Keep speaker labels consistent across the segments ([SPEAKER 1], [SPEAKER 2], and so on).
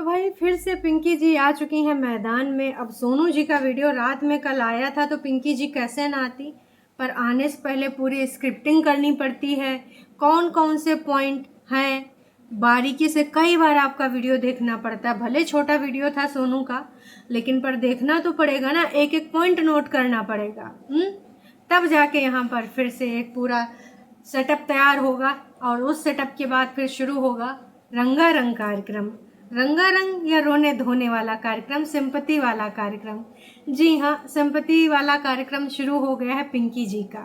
[SPEAKER 1] भाई फिर से पिंकी जी आ चुकी हैं मैदान में। अब सोनू जी का वीडियो रात में कल आया था तो पिंकी जी कैसे ना आती, पर आने से पहले पूरी स्क्रिप्टिंग करनी पड़ती है। कौन कौन से पॉइंट हैं, बारीकी से कई बार आपका वीडियो देखना पड़ता है। भले छोटा वीडियो था सोनू का, लेकिन पर देखना तो पड़ेगा ना, एक एक पॉइंट नोट करना पड़ेगा। तब जाके यहाँ पर फिर से एक पूरा सेटअप तैयार होगा और उस सेटअप के बाद फिर शुरू होगा रंगारंग कार्यक्रम। रंगारंग या रोने धोने वाला कार्यक्रम, सिंपैथी वाला कार्यक्रम। जी हाँ, सिंपैथी वाला कार्यक्रम शुरू हो गया है पिंकी जी का।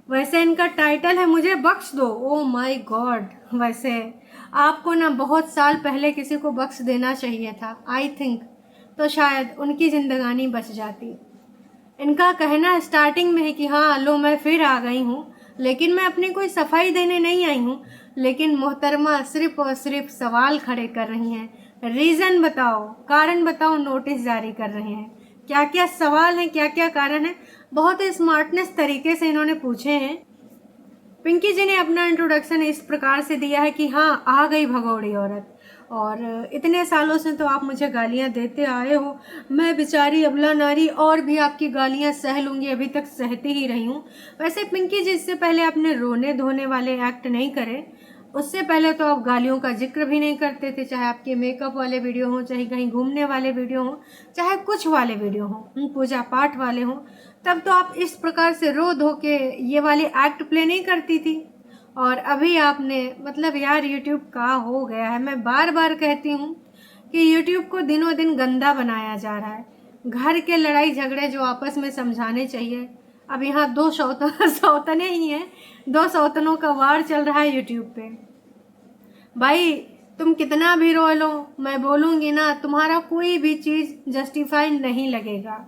[SPEAKER 1] वैसे इनका टाइटल है मुझे बख्श दो। ओ माय गॉड, वैसे आपको ना बहुत साल पहले किसी को बख्श देना चाहिए था आई थिंक, तो शायद उनकी जिंदगानी बच जाती। इनका कहना स्टार्टिंग में है कि हाँ लो मैं फिर आ गई हूँ, लेकिन मैं अपनी कोई सफाई देने नहीं आई हूँ। लेकिन मोहतरमा सिर्फ और सिर्फ सवाल खड़े कर रही हैं। रीज़न बताओ, कारण बताओ, नोटिस जारी कर रहे हैं। क्या क्या सवाल हैं, क्या क्या कारण है, बहुत ही स्मार्टनेस तरीके से इन्होंने पूछे हैं। पिंकी जी ने अपना इंट्रोडक्शन इस प्रकार से दिया है कि हाँ आ गई भगौड़ी औरत, और इतने सालों से तो आप मुझे गालियाँ देते आए हो, मैं बेचारी अबला नारी और भी आपकी गालियाँ सह लूँगी, अभी तक सहती ही रही हूँ। वैसे पिंकी जी इससे पहले आपने रोने धोने वाले एक्ट नहीं करे, उससे पहले तो आप गालियों का जिक्र भी नहीं करते थे, चाहे आपके मेकअप वाले वीडियो हों, चाहे कहीं घूमने वाले वीडियो हों, चाहे कुछ वाले वीडियो हों, पूजा पाठ वाले हों, तब तो आप इस प्रकार से रो धो के ये वाली एक्ट प्ले नहीं करती थी। और अभी आपने मतलब यार यूट्यूब का हो गया है। मैं बार बार कहती हूँ कि यूट्यूब को दिनों दिन गंदा बनाया जा रहा है। घर के लड़ाई झगड़े जो आपस में समझाने चाहिए, अब यहाँ दो सौतने ही हैं, दो सौतनों का वार चल रहा है यूट्यूब पे। भाई तुम कितना भी रो लो, मैं बोलूँगी ना, तुम्हारा कोई भी चीज़ जस्टिफाई नहीं लगेगा।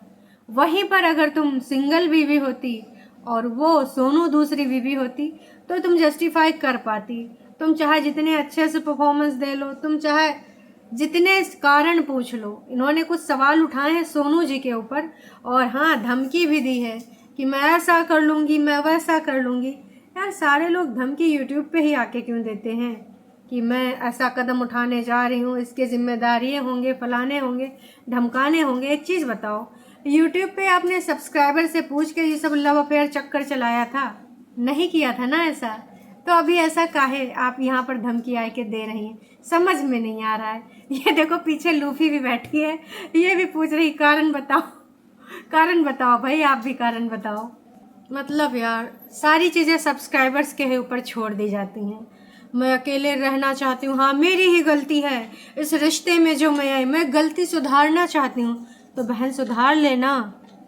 [SPEAKER 1] वहीं पर अगर तुम सिंगल बीवी होती और वो सोनू दूसरी बीवी होती तो तुम जस्टिफाई कर पाती। तुम चाहे जितने अच्छे से परफॉर्मेंस दे लो, तुम चाहे जितने कारण पूछ लो। इन्होंने कुछ सवाल उठाए हैं सोनू जी के ऊपर, और हाँ धमकी भी दी है कि मैं ऐसा कर लूँगी, मैं वैसा कर लूँगी। यार सारे लोग धमकी यूट्यूब पे ही आके क्यों देते हैं कि मैं ऐसा कदम उठाने जा रही हूँ, इसके जिम्मेदारियाँ होंगे, फलाने होंगे, धमकाने होंगे। एक चीज़ बताओ, यूट्यूब पे आपने सब्सक्राइबर से पूछ के ये सब लव अफेयर चक्कर चलाया था? नहीं किया था ना ऐसा, तो अभी ऐसा काहे आप यहाँ पर धमकी आए के दे रही हैं? समझ में नहीं आ रहा है। ये देखो पीछे लूफी भी बैठी है, ये भी पूछ रही कारण बताओ, कारण बताओ भाई, आप भी कारण बताओ। मतलब यार सारी चीज़ें सब्सक्राइबर्स के ऊपर छोड़ दी जाती हैं। मैं अकेले रहना चाहती हूँ, हाँ मेरी ही गलती है इस रिश्ते में जो मैं आई, मैं गलती सुधारना चाहती हूँ, तो बहन सुधार लेना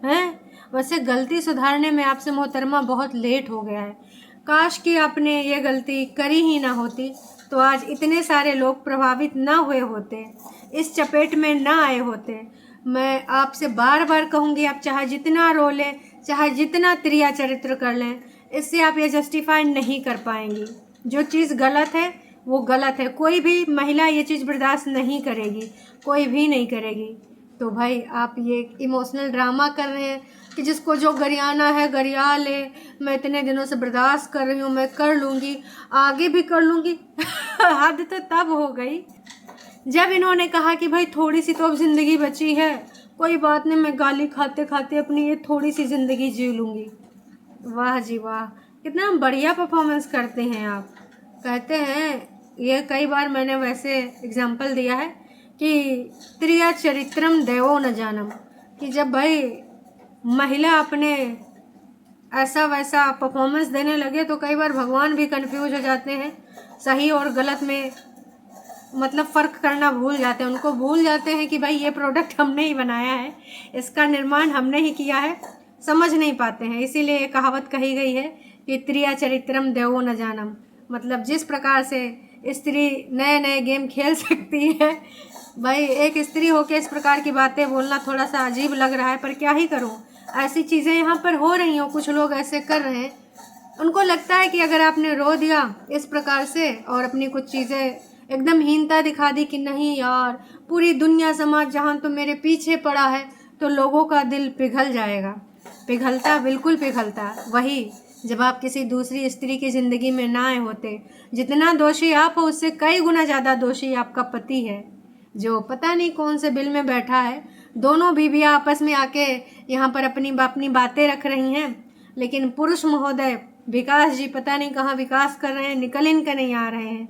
[SPEAKER 1] हैं। वैसे गलती सुधारने में आपसे मोहतरमा बहुत लेट हो गया है। काश कि आपने ये गलती करी ही ना होती तो आज इतने सारे लोग प्रभावित ना हुए होते, इस चपेट में ना आए होते। मैं आपसे बार बार कहूँगी, आप चाहे जितना रो लें, चाहे जितना त्रिया चरित्र कर लें, इससे आप ये जस्टिफाई नहीं कर पाएंगी। जो चीज़ गलत है वो गलत है। कोई भी महिला ये चीज़ बर्दाश्त नहीं करेगी, कोई भी नहीं करेगी। तो भाई आप ये इमोशनल ड्रामा कर रहे हैं कि जिसको जो गरियाना है गरिया ले, मैं इतने दिनों से बर्दाश्त कर रही हूँ, मैं कर लूँगी, आगे भी कर लूँगी। हद तो तब हो गई जब इन्होंने कहा कि भाई थोड़ी सी तो अब ज़िंदगी बची है, कोई बात नहीं, मैं गाली खाते खाते अपनी ये थोड़ी सी ज़िंदगी जी लूँगी। वाह जी वाह, कितना बढ़िया परफॉर्मेंस करते हैं आप। कहते हैं, ये कई बार मैंने वैसे एग्जाम्पल दिया है कि त्रिया चरित्रम देवो न जानम, कि जब भाई महिला अपने ऐसा वैसा परफॉर्मेंस देने लगे तो कई बार भगवान भी कंफ्यूज हो जाते हैं, सही और गलत में मतलब फ़र्क करना भूल जाते हैं। उनको भूल जाते हैं कि भाई ये प्रोडक्ट हमने ही बनाया है, इसका निर्माण हमने ही किया है, समझ नहीं पाते हैं। इसीलिए ये कहावत कही गई है कि त्रिया चरित्रम देवो न जानम, मतलब जिस प्रकार से स्त्री नए नए गेम खेल सकती है, भाई एक स्त्री होकर इस प्रकार की बातें बोलना थोड़ा सा अजीब लग रहा है, पर क्या ही करूं, ऐसी चीज़ें यहाँ पर हो रही हो, कुछ लोग ऐसे कर रहे हैं। उनको लगता है कि अगर आपने रो दिया इस प्रकार से और अपनी कुछ चीज़ें एकदम हीनता दिखा दी कि नहीं यार पूरी दुनिया समाज जहां तो मेरे पीछे पड़ा है, तो लोगों का दिल पिघल जाएगा। पिघलता, बिल्कुल पिघलता। वही जब आप किसी दूसरी स्त्री की ज़िंदगी में ना आए होते। जितना दोषी आप हो उससे कई गुना ज़्यादा दोषी आपका पति है। जो पता नहीं कौन से बिल में बैठा है। दोनों बीवियाँ आपस में आके यहाँ पर अपनी अपनी बातें रख रही हैं, लेकिन पुरुष महोदय विकास जी पता नहीं कहाँ विकास कर रहे हैं, निकल इनके नहीं आ रहे हैं।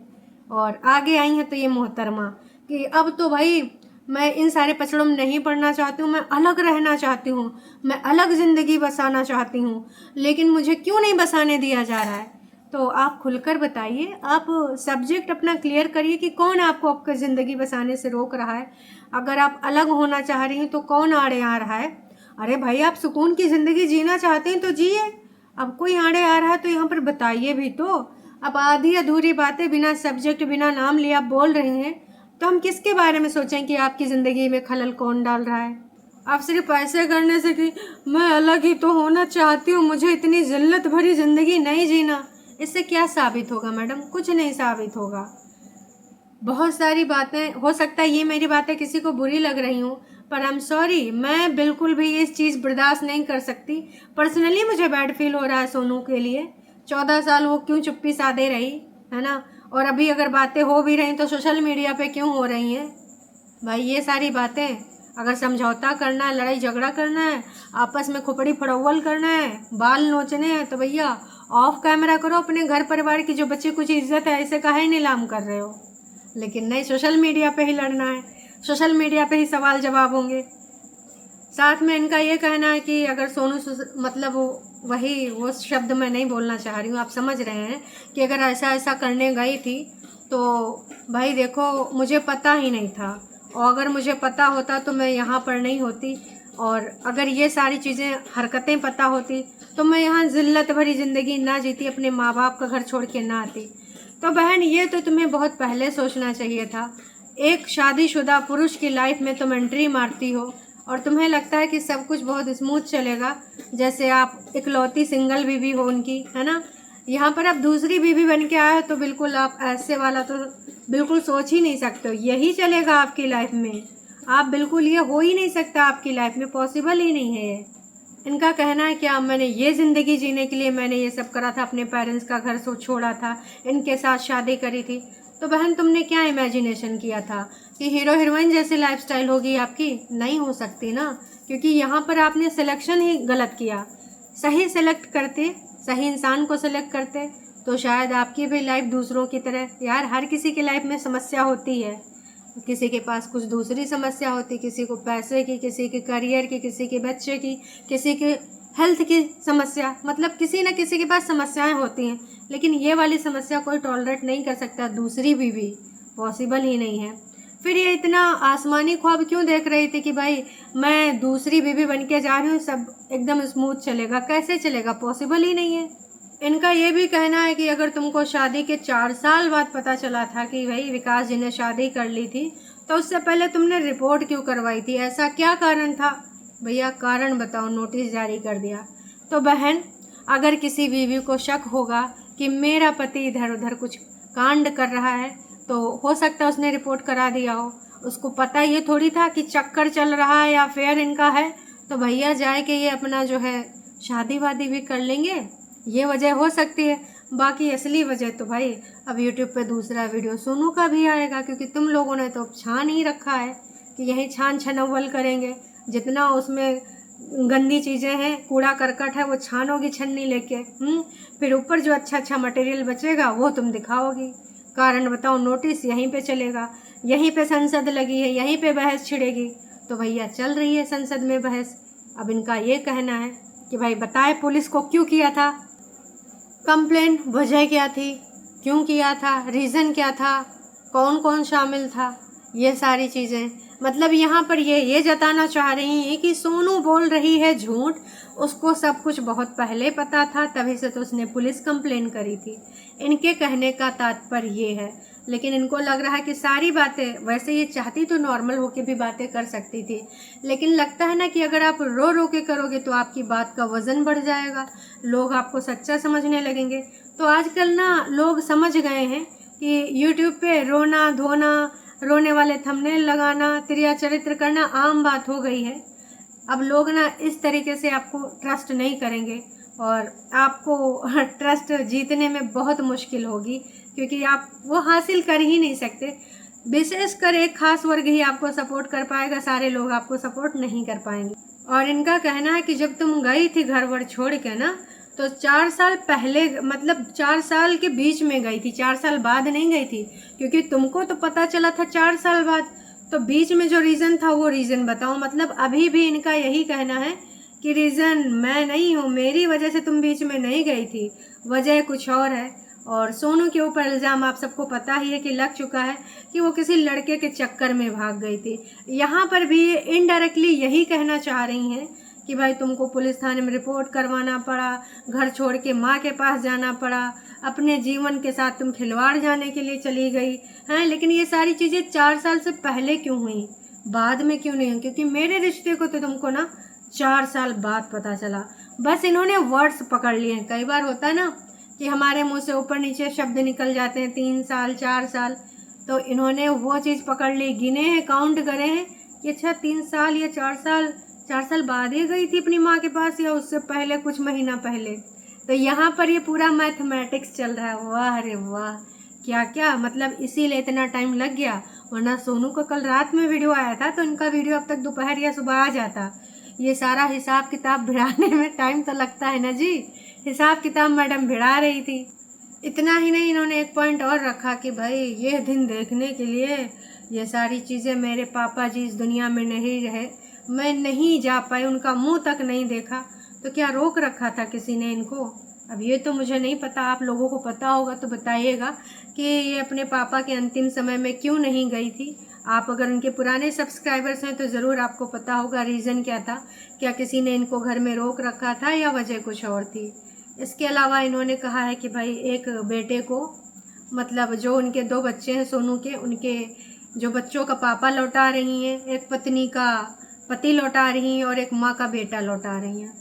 [SPEAKER 1] और आगे आई हैं तो ये मोहतरमा कि अब तो भाई मैं इन सारे पचड़ों में नहीं पड़ना चाहती हूँ, मैं अलग रहना चाहती हूँ, मैं अलग ज़िंदगी बसाना चाहती हूँ, लेकिन मुझे क्यों नहीं बसाने दिया जा रहा है। तो आप खुलकर बताइए, आप सब्जेक्ट अपना क्लियर करिए कि कौन आपको आपकी ज़िंदगी बसाने से रोक रहा है। अगर आप अलग होना चाह रही हैं तो कौन आड़े आ रहा है। अरे भाई आप सुकून की ज़िंदगी जीना चाहते हैं तो जिए, अब कोई आड़े आ रहा है तो यहाँ पर बताइए भी तो। अब आधी अधूरी बातें बिना सब्जेक्ट बिना नाम लिए आप बोल रही हैं, तो हम किसके बारे में सोचें कि आपकी ज़िंदगी में खलल कौन डाल रहा है। आप सिर्फ ऐसे करने से कि मैं अलग ही तो होना चाहती हूँ, मुझे इतनी जिल्लत भरी ज़िंदगी नहीं जीना, इससे क्या साबित होगा मैडम? कुछ नहीं साबित होगा। बहुत सारी बातें, हो सकता है ये मेरी बातें किसी को बुरी लग रही हूँ, पर आई एम सॉरी, मैं बिल्कुल भी इस चीज़ बर्दाश्त नहीं कर सकती। पर्सनली मुझे बैड फील हो रहा है सोनू के लिए। 14 साल वो क्यों चुप्पी साधे रही, है ना? और अभी अगर बातें हो भी रही तो सोशल मीडिया पे क्यों हो रही हैं? भाई ये सारी बातें, अगर समझौता करना है, लड़ाई झगड़ा करना है, आपस में खोपड़ी फड़ौवल करना है, बाल नोचने हैं, तो भैया ऑफ कैमरा करो। अपने घर परिवार की जो बच्चे कुछ इज्जत है ऐसे काहे नीलाम कर रहे हो? लेकिन नहीं, सोशल मीडिया पे ही लड़ना है, सोशल मीडिया पे ही सवाल जवाब होंगे। साथ में इनका ये कहना है कि अगर सोनू मतलब वही वो शब्द मैं नहीं बोलना चाह रही हूँ, आप समझ रहे हैं कि अगर ऐसा ऐसा करने गई थी तो भाई देखो मुझे पता ही नहीं था, और अगर मुझे पता होता तो मैं यहाँ पर नहीं होती, और अगर ये सारी चीज़ें हरकतें पता होती तो मैं यहाँ ज़िल्लत भरी ज़िंदगी ना जीती, अपने माँ बाप का घर छोड़ के ना आती। तो बहन ये तो तुम्हें बहुत पहले सोचना चाहिए था। एक शादीशुदा पुरुष की लाइफ में तुम एंट्री मारती हो और तुम्हें लगता है कि सब कुछ बहुत स्मूथ चलेगा, जैसे आप इकलौती सिंगल बीवी हो उनकी, है ना? यहाँ पर आप दूसरी बीवी बन के आए हो तो बिल्कुल आप ऐसे वाला तो बिल्कुल सोच ही नहीं सकते हो यही चलेगा आपकी लाइफ में। आप बिल्कुल, ये हो ही नहीं सकता आपकी लाइफ में, पॉसिबल ही नहीं है ये। इनका कहना है कि मैंने ये ज़िंदगी जीने के लिए मैंने ये सब करा था, अपने पेरेंट्स का घर छोड़ा था, इनके साथ शादी करी थी। तो बहन तुमने क्या इमेजिनेशन किया था कि हीरो हीरोइन जैसी लाइफस्टाइल होगी आपकी? नहीं हो सकती ना, क्योंकि यहाँ पर आपने सिलेक्शन ही गलत किया। सही सेलेक्ट करते, सही इंसान को सेलेक्ट करते तो शायद आपकी भी लाइफ दूसरों की तरह, यार हर किसी की लाइफ में समस्या होती है, किसी के पास कुछ दूसरी समस्या होती, किसी को पैसे की, किसी के करियर की, किसी के बच्चे की, किसी के हेल्थ की समस्या, मतलब किसी न किसी के पास समस्याएं होती हैं। लेकिन ये वाली समस्या कोई टॉलरेट नहीं कर सकता, दूसरी बीवी पॉसिबल ही नहीं है। फिर ये इतना आसमानी ख्वाब क्यों देख रही थी कि भाई मैं दूसरी बीवी बन के जा रही हूँ, सब एकदम स्मूथ चलेगा? कैसे चलेगा? पॉसिबल ही नहीं है। इनका ये भी कहना है कि अगर तुमको शादी के 4 साल बाद पता चला था कि भाई विकास जी ने शादी कर ली थी, तो उससे पहले तुमने रिपोर्ट क्यों करवाई थी? ऐसा क्या कारण था? भैया कारण बताओ, नोटिस जारी कर दिया। तो बहन अगर किसी बीवी को शक होगा कि मेरा पति इधर उधर कुछ कांड कर रहा है, तो हो सकता है उसने रिपोर्ट करा दिया हो। उसको पता ये थोड़ी था कि चक्कर चल रहा है या अफेयर इनका है, तो भैया जाए कि ये अपना जो है शादी वादी भी कर लेंगे, ये वजह हो सकती है। बाकी असली वजह तो भाई अब यूट्यूब पे दूसरा वीडियो सोनू का भी आएगा, क्योंकि तुम लोगों ने तो छान ही रखा है कि यही छान छनौवल करेंगे। जितना उसमें गंदी चीज़ें हैं, कूड़ा करकट है, वो छानोगी छन्नी लेके, फिर ऊपर जो अच्छा अच्छा मटेरियल बचेगा वो तुम दिखाओगी। कारण बताओ, नोटिस यहीं पे चलेगा, यहीं पे संसद लगी है, यहीं पे बहस छिड़ेगी। तो भैया चल रही है संसद में बहस। अब इनका ये कहना है कि भाई बताए पुलिस को क्यों किया था कंप्लेन, वजह क्या थी, क्यों किया था, रीज़न क्या था, कौन कौन शामिल था, ये सारी चीज़ें। मतलब यहाँ पर ये जताना चाह रही हैं कि सोनू बोल रही है झूठ, उसको सब कुछ बहुत पहले पता था, तभी से तो उसने पुलिस कंप्लेन करी थी। इनके कहने का तात्पर्य ये है। लेकिन इनको लग रहा है कि सारी बातें, वैसे ये चाहती तो नॉर्मल होके भी बातें कर सकती थी, लेकिन लगता है ना कि अगर आप रो रो के करोगे तो आपकी बात का वज़न बढ़ जाएगा, लोग आपको सच्चा समझने लगेंगे। तो आजकल ना लोग समझ गए हैं कि यूट्यूब पे रोना धोना, रोने वाले थंबनेल लगाना, तिरिया चरित्र करना आम बात हो गई है। अब लोग ना इस तरीके से आपको ट्रस्ट नहीं करेंगे, और आपको ट्रस्ट जीतने में बहुत मुश्किल होगी, क्योंकि आप वो हासिल कर ही नहीं सकते। विशेषकर एक खास वर्ग ही आपको सपोर्ट कर पाएगा, सारे लोग आपको सपोर्ट नहीं कर पाएंगे। और इनका कहना है कि जब तुम गई थी घर वर छोड़ के ना, तो 4 साल पहले, मतलब 4 साल के बीच में गई थी, 4 साल बाद नहीं गई थी, क्योंकि तुमको तो पता चला था 4 साल बाद। तो बीच में जो रीज़न था वो रीज़न बताओ। मतलब अभी भी इनका यही कहना है कि रीज़न मैं नहीं हूँ, मेरी वजह से तुम बीच में नहीं गई थी, वजह कुछ और है। और सोनू के ऊपर इल्ज़ाम आप सबको पता ही है कि लग चुका है कि वो किसी लड़के के चक्कर में भाग गई थी। यहाँ पर भी ये इनडायरेक्टली यही कहना चाह रही हैं कि भाई तुमको पुलिस थाने में रिपोर्ट करवाना पड़ा, घर छोड़ के माँ के पास जाना पड़ा, अपने जीवन के साथ तुम खिलवाड़ जाने के लिए चली गई हैं। लेकिन ये सारी चीज़ें 4 साल से पहले क्यों हुई, बाद में क्यों नहीं हुई? क्योंकि मेरे रिश्ते को तो तुमको ना 4 साल बाद पता चला। बस इन्होंने वर्ड्स पकड़ लिए हैं। कई बार होता है ना कि हमारे मुंह से ऊपर नीचे शब्द निकल जाते हैं, 3 साल 4 साल, तो इन्होंने वो चीज़ पकड़ ली, गिने हैं, काउंट करे हैं कि अच्छा 3 साल या 4 साल बाद ही गई थी अपनी माँ के पास, या उससे पहले कुछ महीना पहले। तो यहाँ पर ये पूरा मैथमेटिक्स चल रहा है। वाह रे वाह, क्या क्या, मतलब इसीलिए इतना टाइम लग गया। वरना सोनू का कल रात में वीडियो आया था तो इनका वीडियो अब तक दोपहर या सुबह आ जाता। ये सारा हिसाब किताब भिड़ाने में टाइम तो लगता है ना जी। हिसाब किताब मैडम भिड़ा रही थी। इतना ही नहीं, इन्होंने एक पॉइंट और रखा कि भाई ये दिन देखने के लिए ये सारी चीज़ें मेरे पापा जी इस दुनिया में नहीं रहे, मैं नहीं जा पाई, उनका मुंह तक नहीं देखा। तो क्या रोक रखा था किसी ने इनको? अब ये तो मुझे नहीं पता, आप लोगों को पता होगा तो बताइएगा कि ये अपने पापा के अंतिम समय में क्यों नहीं गई थी। आप अगर उनके पुराने सब्सक्राइबर्स हैं तो ज़रूर आपको पता होगा रीज़न क्या था। क्या किसी ने इनको घर में रोक रखा था या वजह कुछ और थी? इसके अलावा इन्होंने कहा है कि भाई एक बेटे को, मतलब जो उनके 2 बच्चे हैं सोनू के, उनके जो बच्चों का पापा लौटा रही हैं, एक पत्नी का पति लौटा रही हैं और एक माँ का बेटा लौटा रही हैं।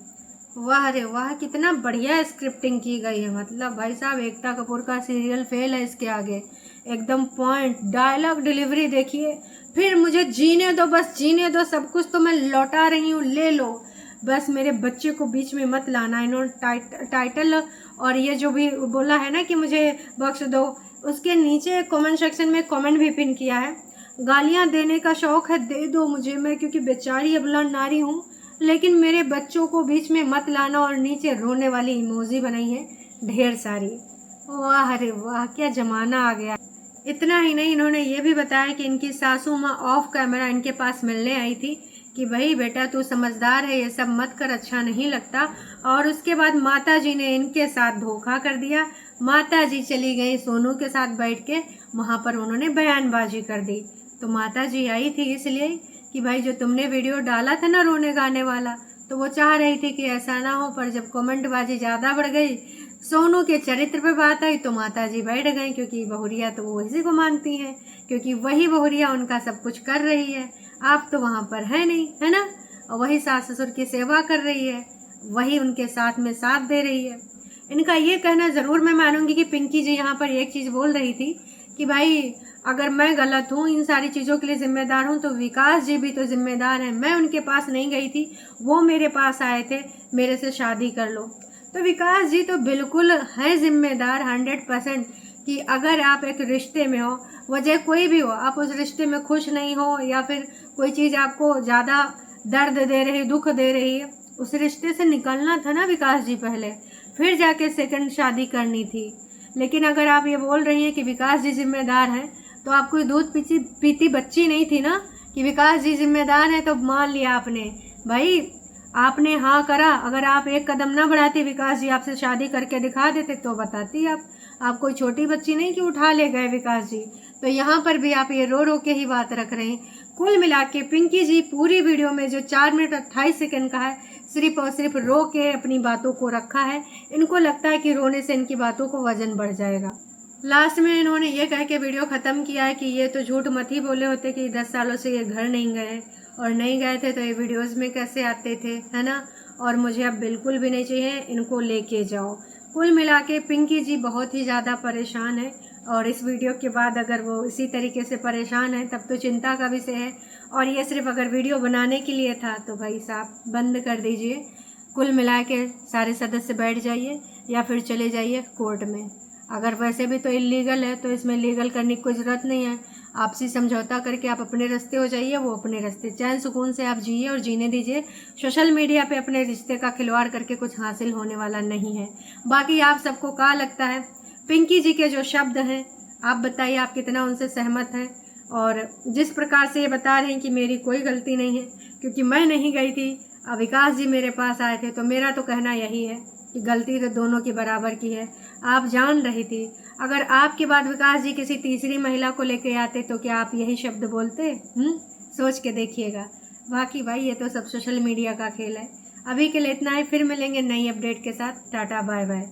[SPEAKER 1] वाह रे वाह, कितना बढ़िया स्क्रिप्टिंग की गई है। मतलब भाई साहब, एकता कपूर का सीरियल फेल है इसके आगे। एकदम पॉइंट, डायलॉग डिलीवरी देखिए। फिर मुझे जीने दो, बस जीने दो, सब कुछ तो मैं लौटा रही हूँ, ले लो, बस मेरे बच्चे को बीच में मत लाना। इन्होंने टाइटल और ये जो भी बोला है ना कि मुझे बख्श दो, उसके नीचे कमेंट सेक्शन में कमेंट भी पिन किया है, गालियाँ देने का शौक़ है दे दो मुझे, मैं क्योंकि बेचारी अबला नारी हूँ, लेकिन मेरे बच्चों को बीच में मत लाना। और नीचे रोने वाली इमोजी बनाई है ढेर सारी। वाह रे वाह, क्या ज़माना आ गया। इतना ही नहीं, इन्होंने ये भी बताया कि इनकी सासू माँ ऑफ कैमरा इनके पास मिलने आई थी कि भाई बेटा तू समझदार है, ये सब मत कर, अच्छा नहीं लगता। और उसके बाद माता जी ने इनके साथ धोखा कर दिया। माता जी चली गई सोनू के साथ बैठ के, वहाँ पर उन्होंने बयानबाजी कर दी। तो माता जी आई थी इसलिए कि भाई जो तुमने वीडियो डाला था ना रोने गाने वाला, तो वो चाह रही थी कि ऐसा ना हो। पर जब कमेंटबाजी ज़्यादा बढ़ गई, सोनू के चरित्र पे बात आई, तो माता जी बैठ गई, क्योंकि बहुरिया तो वो इसी को मानती हैं, क्योंकि वही बहुरिया उनका सब कुछ कर रही है। आप तो वहाँ पर है नहीं, है ना, और वही सास ससुर की सेवा कर रही है, वही उनके साथ में साथ दे रही है। इनका ये कहना ज़रूर मैं मानूंगी कि पिंकी जी यहाँ पर एक चीज़ बोल रही थी कि भाई अगर मैं गलत हूँ, इन सारी चीज़ों के लिए ज़िम्मेदार हूँ, तो विकास जी भी तो ज़िम्मेदार हैं। मैं उनके पास नहीं गई थी, वो मेरे पास आए थे, मेरे से शादी कर लो। तो विकास जी तो बिल्कुल है ज़िम्मेदार 100%, कि अगर आप एक रिश्ते में हो, वजह कोई भी हो, आप उस रिश्ते में खुश नहीं हो या फिर कोई चीज़ आपको ज़्यादा दर्द दे रही, दुख दे रही है, उस रिश्ते से निकलना था ना विकास जी पहले, फिर जाके सेकंड शादी करनी थी। लेकिन अगर आप ये बोल रही हैं कि विकास जी जिम्मेदार हैं, तो आप कोई दूध पीती बच्ची नहीं थी ना कि विकास जी जिम्मेदार हैं तो मान लिया आपने। भाई आपने हाँ करा, अगर आप एक कदम ना बढ़ाती, विकास जी आपसे शादी करके दिखा देते तो बताती आप कोई छोटी बच्ची नहीं कि उठा ले गए विकास जी। तो यहाँ पर भी आप ये रो रो के ही बात रख रहे हैं। कुल मिला के पिंकी जी पूरी वीडियो में जो 4 मिनट 28 सेकंड का है, सिर्फ और सिर्फ रो के अपनी बातों को रखा है। इनको लगता है कि रोने से इनकी बातों को वजन बढ़ जाएगा। लास्ट में इन्होंने ये कह के वीडियो ख़त्म किया है कि ये तो झूठ मत ही बोले होते कि 10 सालों से ये घर नहीं गए, और नहीं गए थे तो ये वीडियोस में कैसे आते थे, है ना। और मुझे अब बिल्कुल भी नहीं चाहिए, इनको लेके जाओ। कुल मिला के पिंकी जी बहुत ही ज़्यादा परेशान है, और इस वीडियो के बाद अगर वो इसी तरीके से परेशान है तब तो चिंता का विषय है। और ये सिर्फ अगर वीडियो बनाने के लिए था तो भाई साहब बंद कर दीजिए। कुल मिला के सारे सदस्य बैठ जाइए या फिर चले जाइए कोर्ट में। अगर वैसे भी तो इलीगल है तो इसमें लीगल करने की कोई ज़रूरत नहीं है। आपसी समझौता करके आप अपने रास्ते हो जाइए, वो अपने रास्ते। चैन सुकून से आप जिए और जीने दीजिए। सोशल मीडिया पे अपने रिश्ते का खिलवाड़ करके कुछ हासिल होने वाला नहीं है। बाकी आप सबको क्या लगता है पिंकी जी के जो शब्द हैं, आप बताइए आप कितना उनसे सहमत हैं। और जिस प्रकार से ये बता रहे हैं कि मेरी कोई गलती नहीं है क्योंकि मैं नहीं गई थी, विकास जी मेरे पास आए थे, तो मेरा तो कहना यही है कि गलती तो दोनों की बराबर की है। आप जान रही थी, अगर आपके बाद विकास जी किसी तीसरी महिला को लेके आते तो क्या आप यही शब्द बोलते? सोच के देखिएगा। बाकी भाई ये तो सब सोशल मीडिया का खेल है। अभी के लिए इतना ही, फिर मिलेंगे नई अपडेट के साथ। Tata bye bye.